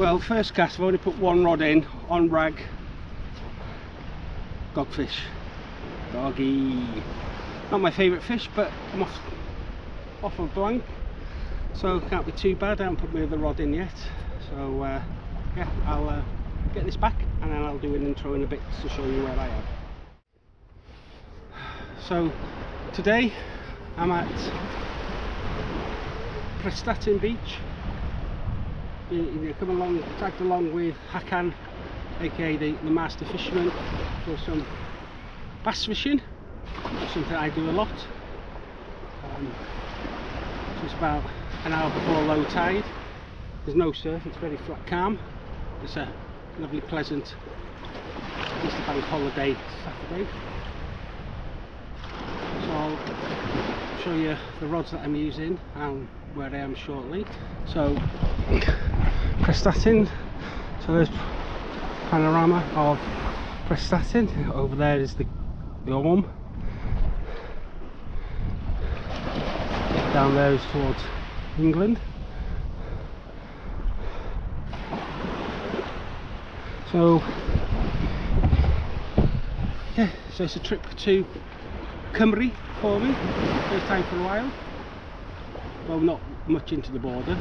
Well, first cast I've only put one rod in on rag, dogfish, doggy. Not my favourite fish, but I'm off a blank, so can't be too bad. I haven't put my other rod in yet, so yeah, I'll get this back and then I'll do an intro in a bit to show you where I am. So today I'm at Prestatyn beach. You come along, tagged along with Hakan, aka the master fisherman, for some bass fishing. That's something I do a lot. So it's about an hour before low tide. There's no surf, it's very flat calm. It's a lovely, pleasant Easter bank holiday Saturday. So I'll show you the rods that I'm using and where I am shortly. So Prestatyn, so there's panorama of Prestatyn. Over there is the Orme. Down there is towards England. So yeah, so it's a trip to Cymru for me, first time for a while. Well, not much into the border,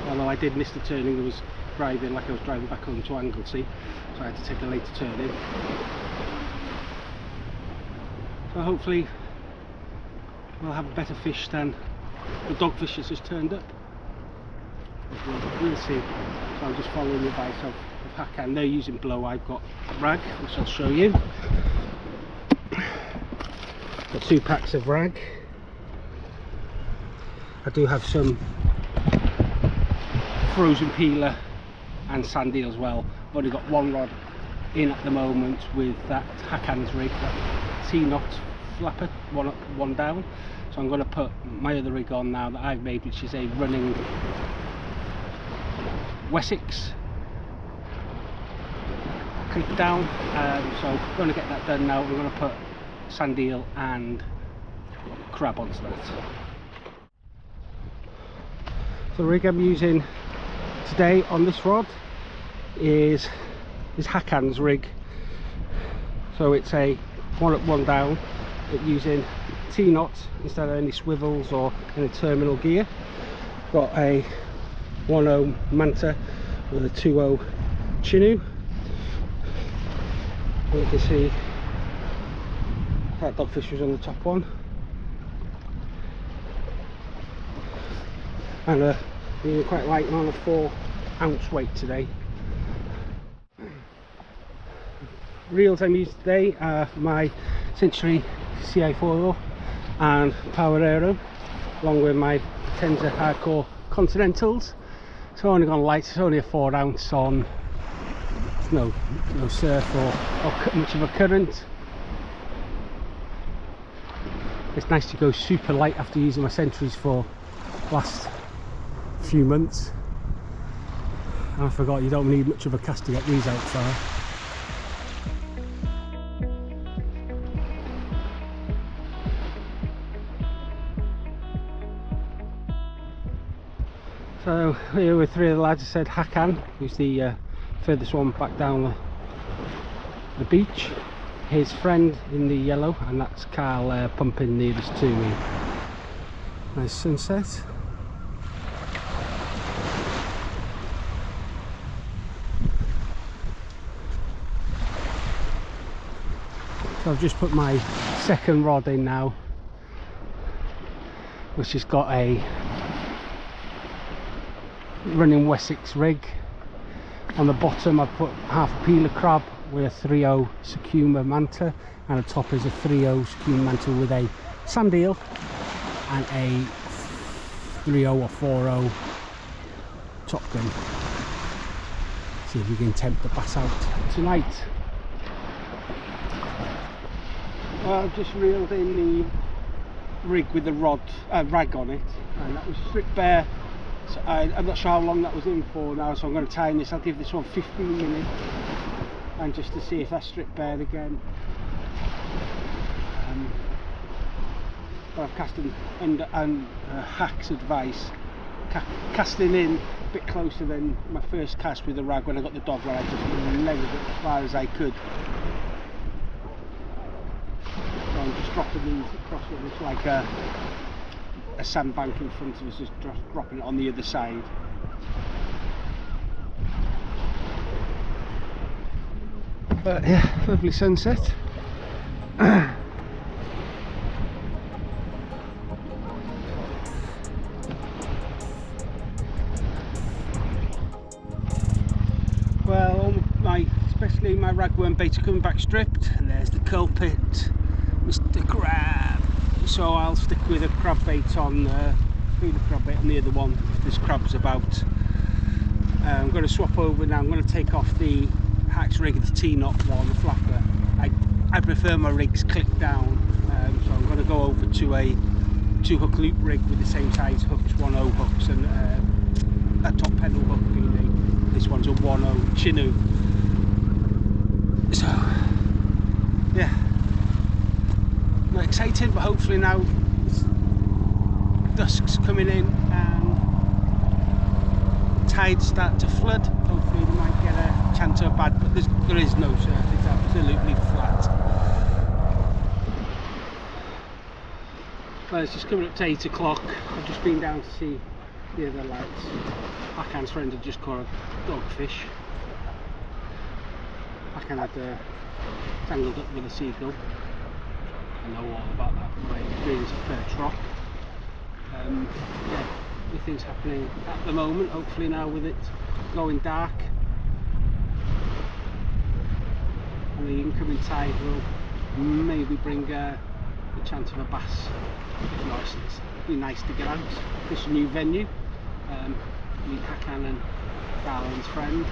although I did miss the turning. I was driving like I was driving back home to Anglesey, so I had to take a later turning. So hopefully we'll have a better fish than the dogfish that's just turned up. We'll see. So I'm just following the advice of Hakan. They're using blow, I've got rag, which I'll show you. Got 2 packs of rag. I do have some frozen peeler and sand eel as well. I've only got one rod in at the moment with that Hakan's rig, that T-knot flapper, one up, one down. So I'm going to put my other rig on now that I've made, which is a running Wessex clip down. So I'm going to get that done now. We're going to put sand eel and crab onto that. So the rig I'm using today on this rod is Hakan's rig. So it's a one up, one down, but using T-knots instead of any swivels or any terminal gear. Got a 1.0 Manta with a 2.0 Chinook. You can see that dogfish was on the top one, and you're quite light, on a 4 ounce weight today. Reels I'm using today are my Century CI foil and Power Aero, along with my Tenza Hardcore Continentals. So only gone light, it's only a 4 ounce on. No surf or much of a current. It's nice to go super light after using my Centuries for the last few months. And I forgot you don't need much of a cast to get these out far. So here with 3 of the lads. I said Hakan, who's the furthest one back down the beach. His friend in the yellow, and that's Carl pumping nearest to me. Nice sunset. So I've just put my second rod in now, which has got a running Wessex rig. On the bottom I've put half a peeler crab with a 3.0 Sakuma Manta, and the top is a 3.0 Sakuma Manta with a sand eel and a 3.0 or 4.0 top gun. See if we can tempt the bass out tonight. I've just reeled in the rig with the rod rag on it, and that was stripped bare. So I'm not sure how long that was in for now, so I'm going to time this. I'll give this one 15 minutes, and just to see if I strip bare again. But I've cast under Hack's advice casting in a bit closer than my first cast with the rag when I got the dog, where I just legged it as far as I could. So I'm just dropping these across what looks like a sandbank in front of us, just dropping it on the other side. But yeah, lovely sunset. Well, especially my ragworm baits are coming back stripped, and there's the culprit, Mr. Crab. So I'll stick with a crab bait on the crab bait on the other one if there's crabs about. I'm going to swap over now. I'm going to take off the Hack's rig, the T-knot one, the flapper. I prefer my rigs clicked down, so I'm going to go over to a 2-hook loop rig with the same size hooks, 1/0 hooks, and a top pedal hook being this one's a 1/0 Chinook. So yeah, not excited, but hopefully now dusk's coming in and tides start to flood. Hopefully we might get a chance of bad, but there is no surf, it's absolutely flat. Well, it's just coming up to 8 o'clock. I've just been down to see the other lads. Hakan's friend had just caught a dogfish. Hakan had tangled up with a seagull. I know all about that from my experience at perch rock. Yeah, nothing's happening at the moment. Hopefully now with it going dark and the incoming tide will maybe bring a chance of a bass. If not, it'd be nice to get out, fish a new venue, meet Hakan and Darren's friend.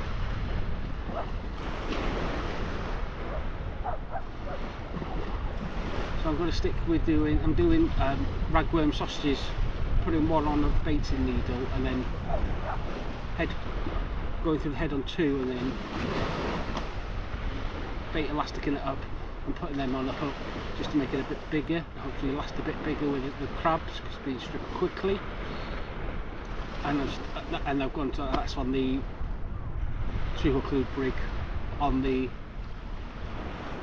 So I'm going to stick with doing ragworm sausages, putting one on a baiting needle and then going through the head on 2, and then bait elasticing it up and putting them on a hook just to make it a bit bigger, and hopefully last a bit bigger with crabs because it's being stripped quickly. And I've gone to that's on the 2-hook loop rig. On the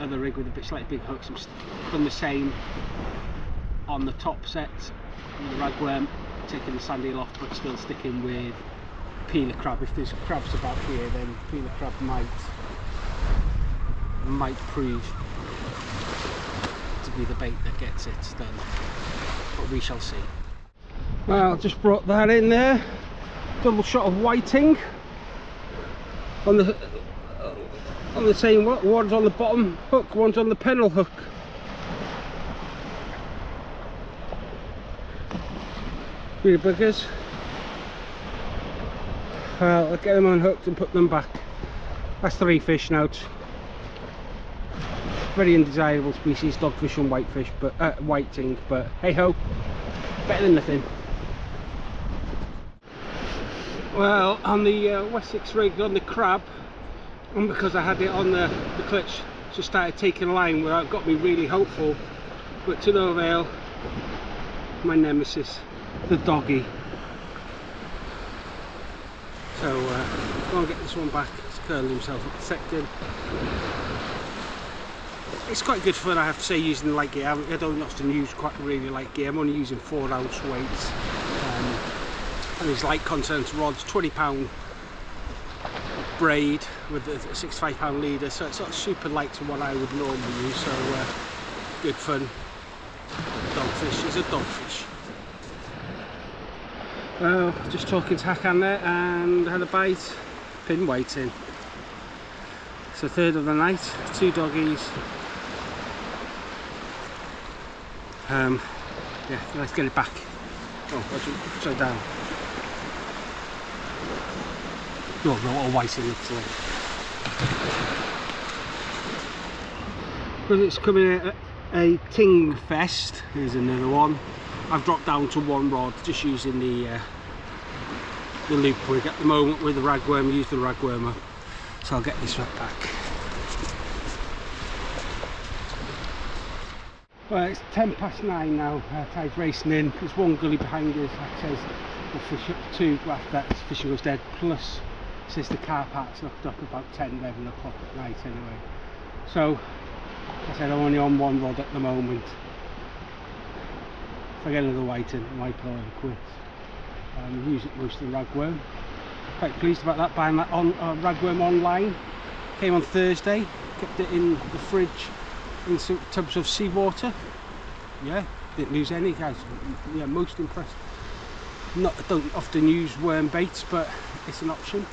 other rig with a bit slightly big hooks, I've done the same on the top set with the ragworm, taking the sand eel off but still sticking with peeler crab. If there's crabs about here, then peeler crab might prove to be the bait that gets it done, but we shall see. Well, just brought that in there, double shot of whiting on the same one. One's on the bottom hook, one's on the pennel hook. Really buggers. Well, I'll get them unhooked and put them back. That's 3 fish now. Very undesirable species, dogfish and whitefish, but whiting, but hey ho, better than nothing. Well, on the Wessex rig on the crab, and because I had it on the clutch, just started taking a line where it got me really hopeful, but to no avail. My nemesis, the doggy. So go and get this one back. He's curling himself up the second. It's quite good fun, I have to say, using the light gear. I don't often use quite really light gear. I'm only using 4-ounce weights, and these light content rods, £20 braid with a 65-pound leader, so it's not super light to what I would normally use. So good fun. Dogfish is a dogfish. Well, just talking to Hakan there, and had a bite, pin waiting. So 3rd of the night, 2 doggies. Yeah, let's get it back. Oh, upside down. No, all whiting it. Because it's coming at a ting fest. Here's another one. I've dropped down to 1 rod, just using the loop rig at the moment with the ragworm. Use the ragwormer, so I'll get this right back. Well, it's 9:10 now. Tide's racing in. There's one gully behind us. That says the fish, 2 after that fishing was dead, plus since the car park's locked up about 10, 11 o'clock at night anyway. So I said I'm only on one rod at the moment. If I get another whiting, I might call it quits. Use it mostly ragworm. Quite pleased about that, buying that on ragworm online. Came on Thursday, kept it in the fridge in some tubs of seawater. Yeah, didn't lose any, guys. Yeah, most impressed. I don't often use worm baits, but it's an option.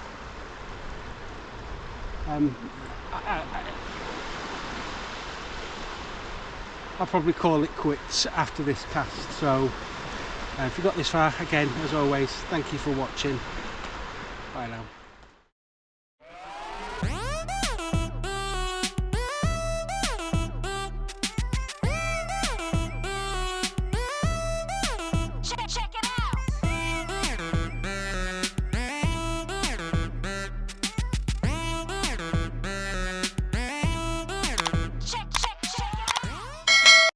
I'll probably call it quits after this cast. So if you got this far, again, as always, thank you for watching. Bye now.